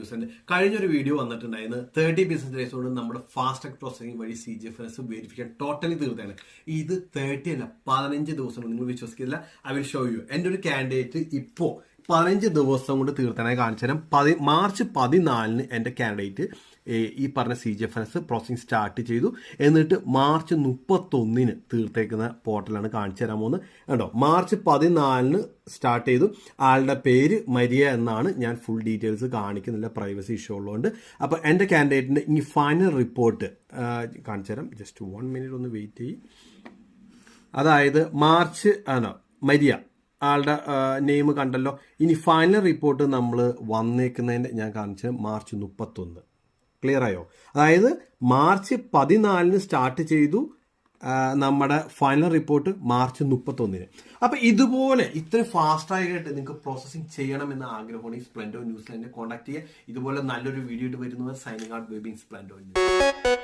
ന്യൂസിന്റെ കഴിഞ്ഞൊരു വീഡിയോ വന്നിട്ടുണ്ടായിരുന്നു 30 ബിസിനസ് ഡേയ്സ് കൊണ്ട് നമ്മുടെ ഫാസ്റ്റ് ട്രാക്ക് പ്രോസസിംഗ് വഴി CGFNS വെരിഫിക്കാൻ ടോട്ടലി തീർത്താണ്. ഇത് 30 അല്ല 15 ദിവസം കൊണ്ട്. നിങ്ങൾ വിശ്വസിക്കില്ല. I will show you. എൻ്റെ ഒരു കാൻഡിഡേറ്റ് ഇപ്പോ 15 ദിവസം കൊണ്ട് തീർത്താനായി കാണിച്ചു തരാം. മാർച്ച് 14 എൻ്റെ കാൻഡിഡേറ്റ് ഈ പറഞ്ഞ CGFNS പ്രോസസിംഗ് സ്റ്റാർട്ട് ചെയ്തു. എന്നിട്ട് മാർച്ച് 31 തീർത്തേക്കുന്ന പോർട്ടലാണ് കാണിച്ചു തരാൻ പോകുന്നത്. കണ്ടോ, മാർച്ച് 14 സ്റ്റാർട്ട് ചെയ്തു. ആളുടെ പേര് മരിയ എന്നാണ്. ഞാൻ ഫുൾ ഡീറ്റെയിൽസ് കാണിക്കുന്നില്ല, പ്രൈവസി ഇഷ്യൂ ഉള്ളതുകൊണ്ട്. അപ്പോൾ എൻ്റെ കാൻഡിഡേറ്റിൻ്റെ ഈ ഫൈനൽ റിപ്പോർട്ട് കാണിച്ചു തരാം. ജസ്റ്റ് 1 മിനിറ്റ് ഒന്ന് വെയിറ്റ് ചെയ്യും. അതായത് മാർച്ച് മരിയ ആളുടെ നെയിം കണ്ടല്ലോ. ഇനി ഫൈനൽ റിപ്പോർട്ട് നമ്മൾ വന്നേക്കുന്നതിൻ്റെ ഞാൻ കാണിച്ചത് മാർച്ച് 31. ക്ലിയർ ആയോ? അതായത് മാർച്ച് 14 സ്റ്റാർട്ട് ചെയ്തു. നമ്മുടെ ഫൈനൽ റിപ്പോർട്ട് മാർച്ച് 31. അപ്പം ഇതുപോലെ ഇത്രയും ഫാസ്റ്റായിട്ട് നിങ്ങൾക്ക് പ്രോസസ്സിംഗ് ചെയ്യണമെന്ന് ആഗ്രഹമുണ്ടെങ്കിൽ സ്പ്ലെൻഡോ ന്യൂസിൽ എന്നെ കോൺടാക്ട് ചെയ്യുക. ഇതുപോലെ നല്ലൊരു വീഡിയോ ഇട്ട് വരുന്നത്. സൈനിങ് ഔട്ട് ബേബി സ്പ്ലെൻഡോ ന്യൂസ്.